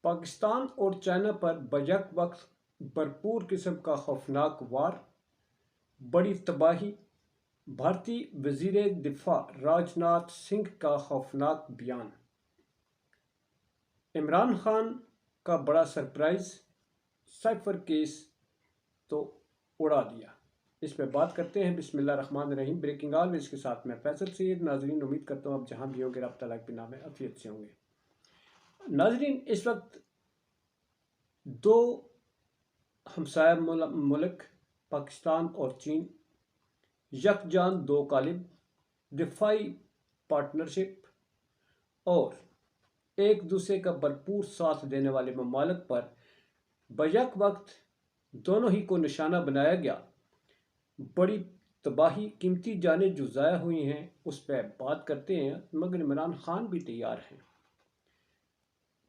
پاکستان اور چائنا پر بیک وقت بھرپور قسم کا خوفناک وار، بڑی تباہی۔ بھارتی وزیر دفاع راج ناتھ سنگھ کا خوفناک بیان۔ عمران خان کا بڑا سرپرائز، سائفر کیس تو اڑا دیا۔ اس پہ بات کرتے ہیں۔ بسم اللہ الرحمن الرحیم۔ بریکنگ آلویز کے ساتھ میں فیصل سید۔ ناظرین، امید کرتا ہوں آپ جہاں بھی ہوں گے رب تعالیٰ کے نام عافیت سے ہوں گے۔ ناظرین، اس وقت دو ہمسایہ ملک پاکستان اور چین یکجان دو قالب، دفاعی پارٹنرشپ اور ایک دوسرے کا بھرپور ساتھ دینے والے ممالک پر بیک وقت دونوں ہی کو نشانہ بنایا گیا۔ بڑی تباہی، قیمتی جانیں جو ضائع ہوئی ہیں اس پہ بات کرتے ہیں، مگر عمران خان بھی تیار ہیں۔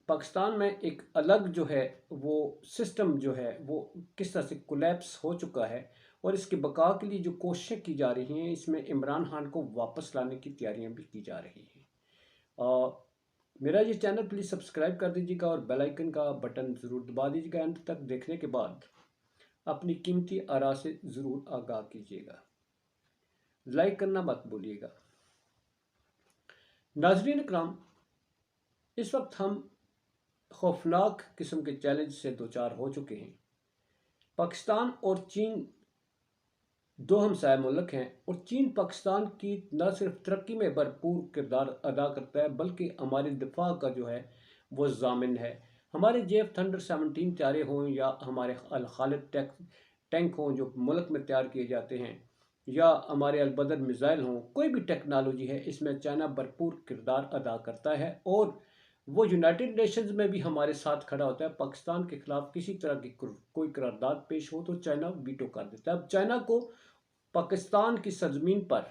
پاکستان میں ایک الگ جو ہے وہ سسٹم جو ہے وہ کس طرح سے کولیپس ہو چکا ہے، اور اس کے بقا کے لیے جو کوششیں کی جا رہی ہیں، اس میں عمران خان کو واپس لانے کی تیاریاں بھی کی جا رہی ہیں۔ میرا یہ چینل پلیز سبسکرائب کر دیجیے گا اور بیل آئیکن کا بٹن ضرور دبا دیجیے گا۔ انت تک دیکھنے کے بعد اپنی قیمتی آراء سے ضرور آگاہ کیجیے گا، لائک کرنا مت بھولیے گا۔ ناظرین اکرام، اس وقت ہم خوفناک قسم کے چیلنج سے دوچار ہو چکے ہیں۔ پاکستان اور چین دو ہمسایہ ملک ہیں، اور چین پاکستان کی نہ صرف ترقی میں بھرپور کردار ادا کرتا ہے بلکہ ہمارے دفاع کا جو ہے وہ ضامن ہے۔ ہمارے JF تھنڈر 17 طیارے ہوں یا ہمارے الخالد ٹینک ہوں جو ملک میں تیار کیے جاتے ہیں، یا ہمارے البدر میزائل ہوں، کوئی بھی ٹیکنالوجی ہے، اس میں چائنا بھرپور کردار ادا کرتا ہے، اور وہ یونائٹڈ نیشنز میں بھی ہمارے ساتھ کھڑا ہوتا ہے۔ پاکستان کے خلاف کسی طرح کی کوئی قرارداد پیش ہو تو چائنا ویٹو کر دیتا ہے۔ اب چائنا کو پاکستان کی سرزمین پر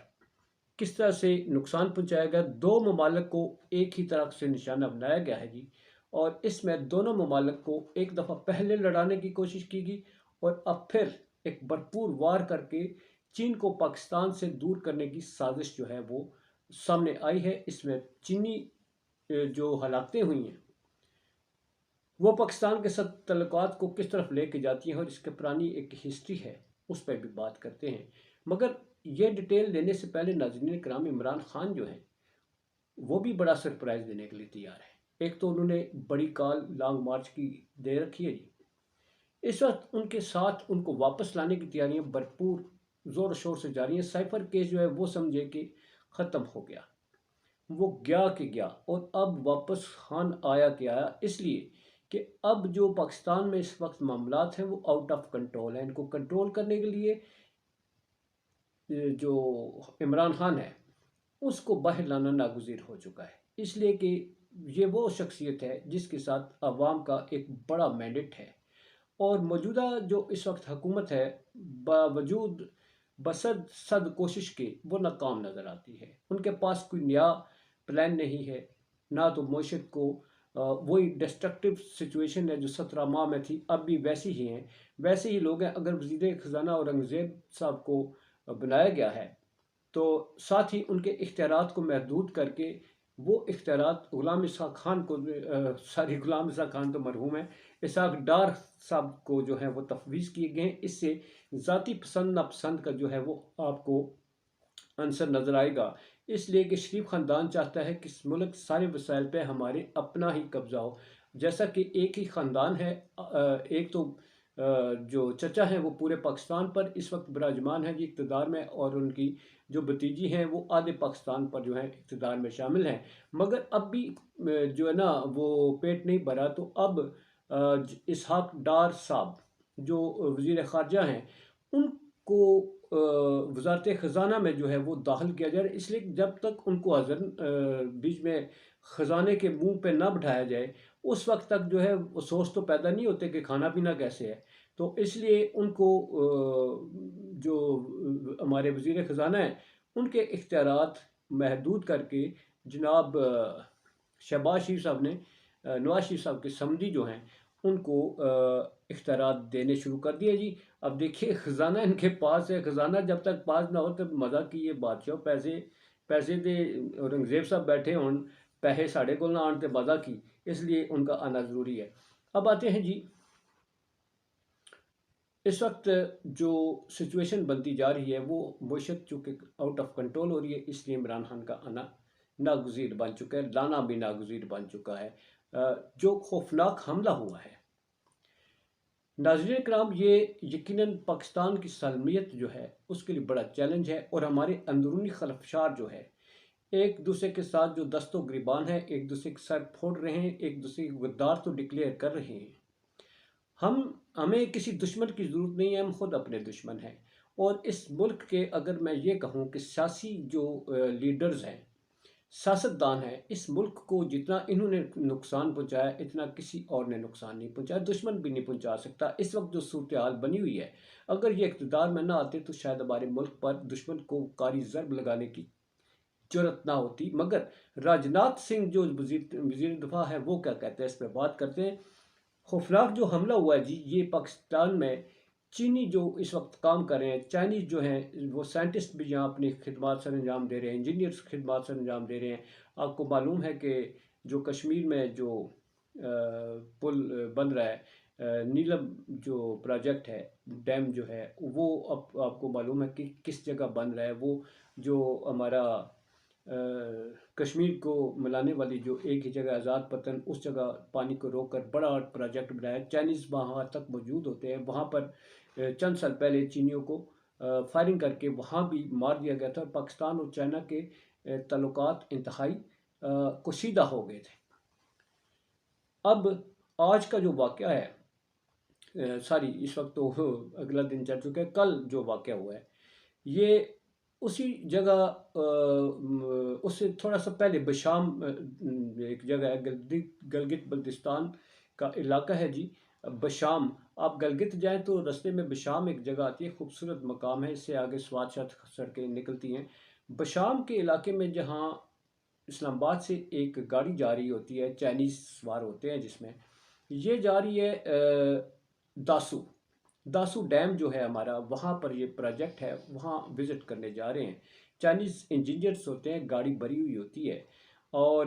کس طرح سے نقصان پہنچایا گیا، دو ممالک کو ایک ہی طرف سے نشانہ بنایا گیا ہے جی، اور اس میں دونوں ممالک کو ایک دفعہ پہلے لڑانے کی کوشش کی گئی، اور اب پھر ایک بھرپور وار کر کے چین کو پاکستان سے دور کرنے کی سازش جو ہے وہ سامنے آئی ہے۔ اس میں چینی جو ہلاکتیں ہوئی ہیں وہ پاکستان کے ساتھ تعلقات کو کس طرف لے کے جاتی ہیں، اور اس کے پرانی ایک ہسٹری ہے، اس پہ بھی بات کرتے ہیں۔ مگر یہ ڈیٹیل لینے سے پہلے ناظرین کرام، عمران خان جو ہیں وہ بھی بڑا سرپرائز دینے کے لیے تیار ہے۔ ایک تو انہوں نے بڑی کال لانگ مارچ کی دے رکھی ہے جی، اس وقت ان کے ساتھ ان کو واپس لانے کی تیاریاں بھرپور زور و شور سے جاری ہیں۔ سائفر کیس جو ہے وہ سمجھے کہ ختم ہو گیا، وہ گیا کہ گیا، اور اب واپس خان آیا کہ آیا، اس لیے کہ اب جو پاکستان میں اس وقت معاملات ہیں وہ آؤٹ آف کنٹرول ہیں۔ ان کو کنٹرول کرنے کے لیے جو عمران خان ہے اس کو باہر لانا ناگزیر ہو چکا ہے، اس لیے کہ یہ وہ شخصیت ہے جس کے ساتھ عوام کا ایک بڑا مینڈیٹ ہے، اور موجودہ جو اس وقت حکومت ہے باوجود صد کوشش کے وہ ناکام نظر آتی ہے۔ ان کے پاس کوئی نیا پلان نہیں ہے، نہ تو معیشت کو وہی ڈسٹرکٹیو سچویشن ہے جو 17 ماہ میں تھی، اب بھی ویسی ہی ہیں، ویسے ہی لوگ ہیں۔ اگر وزیر خزانہ اورنگزیب صاحب کو بنایا گیا ہے تو ساتھ ہی ان کے اختیارات کو محدود کر کے وہ اختیارات غلام اسحاق خان کو غلام اسحاق خان تو مرحوم ہیں، اسحاق ڈار صاحب کو جو ہے وہ تفویض کیے گئے ہیں۔ اس سے ذاتی پسند ناپسند کا جو ہے وہ آپ کو عنصر نظر آئے گا، اس لیے کہ شریف خاندان چاہتا ہے کہ اس ملک سارے وسائل پہ ہمارے اپنا ہی قبضہ ہو، جیسا کہ ایک ہی خاندان ہے، ایک تو جو چچا ہیں وہ پورے پاکستان پر اس وقت براجمان ہیں جی اقتدار میں، اور ان کی جو بھتیجی ہیں وہ آدھے پاکستان پر جو ہے اقتدار میں شامل ہیں، مگر اب بھی جو ہے نا وہ پیٹ نہیں بھرا، تو اب اسحاق ڈار صاحب جو وزیر خارجہ ہیں ان کو وزارت خزانہ میں جو ہے وہ داخل کیا جائے، اس لیے جب تک ان کو بیچ میں خزانے کے منہ پہ نہ بٹھایا جائے اس وقت تک جو ہے وہ سوچ تو پیدا نہیں ہوتے کہ کھانا پینا کیسے ہے۔ تو اس لیے ان کو جو ہمارے وزیر خزانہ ہیں ان کے اختیارات محدود کر کے جناب شہباز شریف صاحب نے نواز شریف صاحب کے سمدھی جو ہیں ان کو اختیارات دینے شروع کر دیے جی۔ اب دیکھیے خزانہ ان کے پاس ہے، خزانہ جب تک پاس نہ ہو تب مزہ کی یہ بادشاہ پیسے دے، اورنگزیب صاحب بیٹھے ہون پیسے ساڑھے کو نہ آن تے مزہ کی، اس لیے ان کا آنا ضروری ہے۔ اب آتے ہیں جی، اس وقت جو سچویشن بنتی جا رہی ہے وہ معیشت چونکہ آؤٹ آف کنٹرول ہو رہی ہے، اس لیے عمران خان کا آنا ناگزیر بن چکا ہے، لانا بھی ناگزیر بن چکا ہے۔ جو خوفناک حملہ ہوا ہے، ناظرین کرام، یہ یقیناً پاکستان کی سالمیت جو ہے اس کے لیے بڑا چیلنج ہے، اور ہمارے اندرونی خلفشار جو ہے، ایک دوسرے کے ساتھ جو دست و گریبان ہے، ایک دوسرے کے سر پھوڑ رہے ہیں، ایک دوسرے کو غدار تو ڈکلیئر کر رہے ہیں۔ ہمیں کسی دشمن کی ضرورت نہیں ہے، ہم خود اپنے دشمن ہیں۔ اور اس ملک کے، اگر میں یہ کہوں کہ سیاسی جو لیڈرز ہیں، سیاستدان ہیں، اس ملک کو جتنا انہوں نے نقصان پہنچایا اتنا کسی اور نے نقصان نہیں پہنچایا، دشمن بھی نہیں پہنچا سکتا۔ اس وقت جو صورتحال بنی ہوئی ہے، اگر یہ اقتدار میں نہ آتے تو شاید ہمارے ملک پر دشمن کو کاری ضرب لگانے کی جرت نہ ہوتی۔ مگر راجناتھ سنگھ جو وزیر دفاع ہے، وہ کیا کہتے ہیں، اس پہ بات کرتے ہیں۔ خوفناک جو حملہ ہوا ہے جی، یہ پاکستان میں چینی جو اس وقت کام کر رہے ہیں، چائنیز جو ہیں، وہ سائنٹسٹ بھی یہاں اپنی خدمات سر انجام دے رہے ہیں، انجینئرس خدمات سر انجام دے رہے ہیں۔ آپ کو معلوم ہے کہ جو کشمیر میں جو پل بن رہا ہے، نیلم جو پروجیکٹ ہے، ڈیم جو ہے، وہ آپ کو معلوم ہے کہ کس جگہ بن رہا ہے۔ وہ جو ہمارا کشمیر کو ملانے والی جو ایک ہی جگہ آزاد پتن، اس جگہ پانی کو روک کر بڑا پروجیکٹ بنایا ہے۔ چائنیز وہاں تک موجود ہوتے ہیں، وہاں پر چند سال پہلے چینیوں کو فائرنگ کر کے وہاں بھی مار دیا گیا تھا، اور پاکستان اور چائنا کے تعلقات انتہائی کشیدہ ہو گئے تھے۔ اب آج کا جو واقعہ ہے، اس وقت تو اگلا دن چل چکا ہے، کل جو واقعہ ہوا ہے، یہ اسی جگہ اس سے تھوڑا سا پہلے بشام ایک جگہ ہے، گلگت بلتستان کا علاقہ ہے جی، بشام۔ آپ گلگت جائیں تو رستے میں بشام ایک جگہ آتی ہے، خوبصورت مقام ہے، اس سے آگے سوات شاہ سڑکیں نکلتی ہیں۔ بشام کے علاقے میں جہاں اسلام آباد سے ایک گاڑی جا رہی ہوتی ہے، چائنیز سوار ہوتے ہیں جس میں، یہ جا رہی ہے داسو ڈیم جو ہے ہمارا، وہاں پر یہ پروجیکٹ ہے، وہاں وزٹ کرنے جا رہے ہیں۔ چائنیز انجینئرس ہوتے ہیں، گاڑی بھری ہوئی ہوتی ہے، اور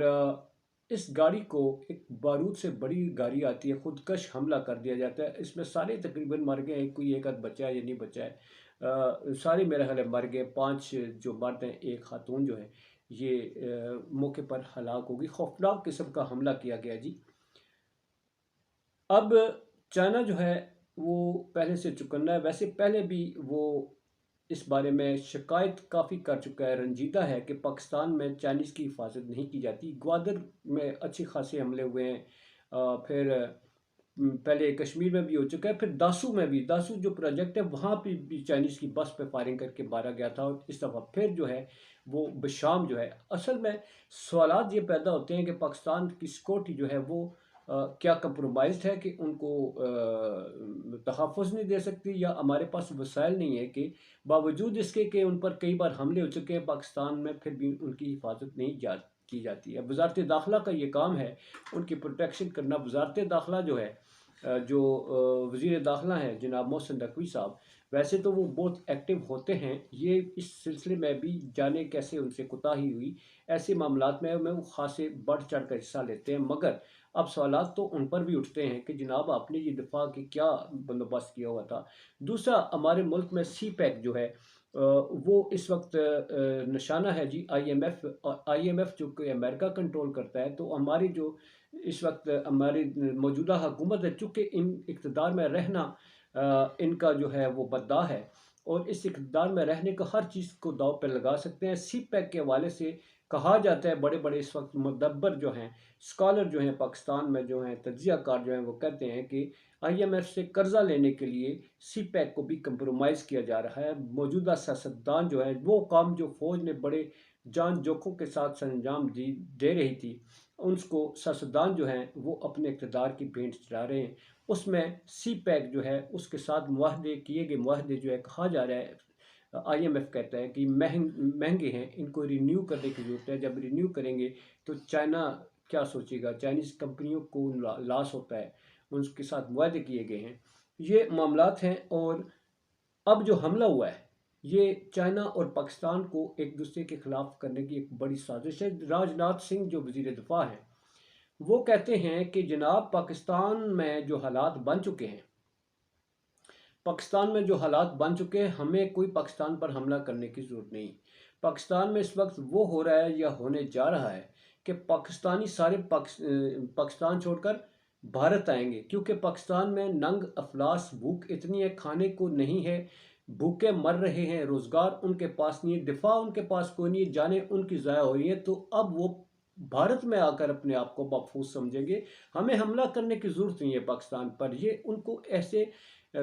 اس گاڑی کو ایک بارود سے بڑی گاڑی آتی ہے، خودکش حملہ کر دیا جاتا ہے۔ اس میں سارے تقریباً مر گئے، کوئی ایک آدھ بچا ہے یا نہیں بچا ہے، سارے میرے خیال مر گئے۔ 5 جو مرد ہیں، ایک خاتون جو ہے، یہ موقع پر ہلاک ہوگی۔ خوفناک قسم کا حملہ کیا گیا جی۔ اب چائنا جو ہے وہ پہلے سے چکنا ہے، ویسے پہلے بھی وہ اس بارے میں شکایت کافی کر چکا ہے، رنجیدہ ہے کہ پاکستان میں چائنیز کی حفاظت نہیں کی جاتی۔ گوادر میں اچھے خاصے حملے ہوئے ہیں، پھر پہلے کشمیر میں بھی ہو چکا ہے، پھر داسو میں بھی، داسو جو پروجیکٹ ہے وہاں پہ بھی چائنیز کی بس پہ فائرنگ کر کے مارا گیا تھا، اور اس دفعہ پھر جو ہے وہ بشام جو ہے۔ اصل میں سوالات یہ پیدا ہوتے ہیں کہ پاکستان کی سیکورٹی جو ہے وہ کیا کمپرومائزڈ ہے، کہ ان کو تحفظ نہیں دے سکتی، یا ہمارے پاس وسائل نہیں ہے کہ باوجود اس کے کہ ان پر کئی بار حملے ہو چکے ہیں پاکستان میں، پھر بھی ان کی حفاظت نہیں کی جاتی ہے۔ وزارت داخلہ کا یہ کام ہے ان کی پروٹیکشن کرنا۔ وزارت داخلہ جو ہے، جو وزیر داخلہ ہیں جناب محسن نقوی صاحب، ویسے تو وہ بہت ایکٹیو ہوتے ہیں، یہ اس سلسلے میں بھی جانے کیسے ان سے کوتاہی ہوئی، ایسے معاملات میں وہ خاصے بڑھ چڑھ کر حصہ لیتے ہیں۔ مگر اب سوالات تو ان پر بھی اٹھتے ہیں کہ جناب آپ نے یہ دفاع کی کیا بندوبست کیا ہوا تھا۔ دوسرا، ہمارے ملک میں سی پیک جو ہے وہ اس وقت نشانہ ہے جی آئی ایم ایف جو کہ امریکہ کنٹرول کرتا ہے، تو ہماری جو اس وقت ہماری موجودہ حکومت ہے، چونکہ ان اقتدار میں رہنا ان کا جو ہے وہ بدعا ہے، اور اس اقتدار میں رہنے کا ہر چیز کو داؤ پہ لگا سکتے ہیں۔ سی پیک کے حوالے سے کہا جاتا ہے، بڑے بڑے اس وقت مدبر جو ہیں، اسکالر جو ہیں پاکستان میں جو ہیں، تجزیہ کار جو ہیں، وہ کہتے ہیں کہ آئی ایم ایف سے قرضہ لینے کے لیے سی پیک کو بھی کمپرومائز کیا جا رہا ہے۔ موجودہ سیاستدان جو ہے، وہ کام جو فوج نے بڑے جان جوکھوں کے ساتھ سر انجام دے رہی تھی، ان کو سیاستدان جو ہیں وہ اپنے اقتدار کی بینٹ چڑھا رہے ہیں۔ اس میں سی پیک جو ہے، اس کے ساتھ معاہدے کیے گئے، معاہدے جو ہے، کہا جا رہا ہے، آئی ایم ایف کہتا ہے کہ مہنگے ہیں، ان کو رینیو کرنے کی ضرورت ہے۔ جب رینیو کریں گے تو چائنا کیا سوچے گا، چائنیز کمپنیوں کو لاس ہوتا ہے، ان کے ساتھ معاہدے کیے گئے ہیں۔ یہ معاملات ہیں، اور اب جو حملہ ہوا ہے یہ چائنا اور پاکستان کو ایک دوسرے کے خلاف کرنے کی ایک بڑی سازش ہے۔ راجناتھ سنگھ جو وزیر دفاع ہیں، وہ کہتے ہیں کہ جناب پاکستان میں جو حالات بن چکے ہیں ہمیں کوئی پاکستان پر حملہ کرنے کی ضرورت نہیں۔ پاکستان میں اس وقت وہ ہو رہا ہے یا ہونے جا رہا ہے کہ پاکستانی سارے پاکستان چھوڑ کر بھارت آئیں گے، کیونکہ پاکستان میں ننگ افلاس بھوک اتنی ہے، کھانے کو نہیں ہے، بھوکے مر رہے ہیں، روزگار ان کے پاس نہیں ہے، دفاع ان کے پاس کوئی نہیں ہے، جانیں ان کی ضائع ہو رہی ہیں، تو اب وہ بھارت میں آ کر اپنے آپ کو محفوظ سمجھیں گے۔ ہمیں حملہ کرنے کی ضرورت نہیں ہے پاکستان پر۔ یہ ان کو ایسے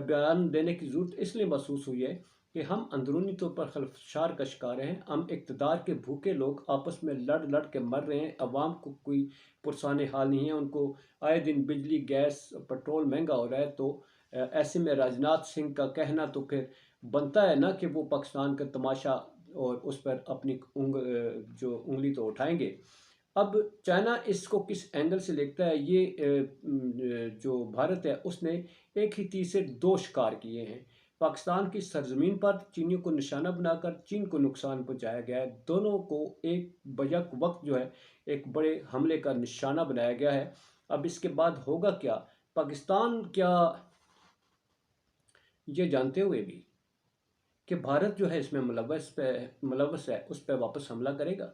بیان دینے کی ضرورت اس لیے محسوس ہوئی ہے کہ ہم اندرونی طور پر خلفشار کا شکار ہیں، ہم اقتدار کے بھوکے لوگ آپس میں لڑ لڑ کے مر رہے ہیں، عوام کو کوئی پرسان حال نہیں ہے، ان کو آئے دن بجلی گیس پٹرول مہنگا ہو رہا ہے، تو ایسے میں راجناتھ سنگھ کا کہنا تو پھر بنتا ہے نا کہ وہ پاکستان کا تماشا اور اس پر اپنی جو انگلی تو اٹھائیں گے۔ اب چائنا اس کو کس اینگل سے دیکھتا ہے، یہ جو بھارت ہے اس نے ایک ہی تیر سے دو شکار کیے ہیں۔ پاکستان کی سرزمین پر چینیوں کو نشانہ بنا کر چین کو نقصان پہنچایا گیا ہے، دونوں کو ایک بیک وقت جو ہے ایک بڑے حملے کا نشانہ بنایا گیا ہے۔ اب اس کے بعد ہوگا کیا؟ پاکستان کیا یہ جانتے ہوئے بھی کہ بھارت جو ہے اس میں ملوث ہے اس پہ واپس حملہ کرے گا،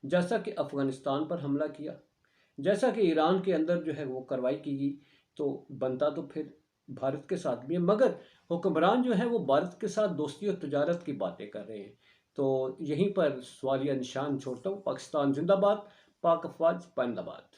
جیسا کہ افغانستان پر حملہ کیا، جیسا کہ ایران کے اندر جو ہے وہ کارروائی کی گئی، تو بنتا تو پھر بھارت کے ساتھ بھی ہے، مگر حکمران جو ہے وہ بھارت کے ساتھ دوستی اور تجارت کی باتیں کر رہے ہیں۔ تو یہیں پر سوالیہ نشان چھوڑتا ہوں۔ پاکستان زندہ باد، پاک افواج پائندہ باد۔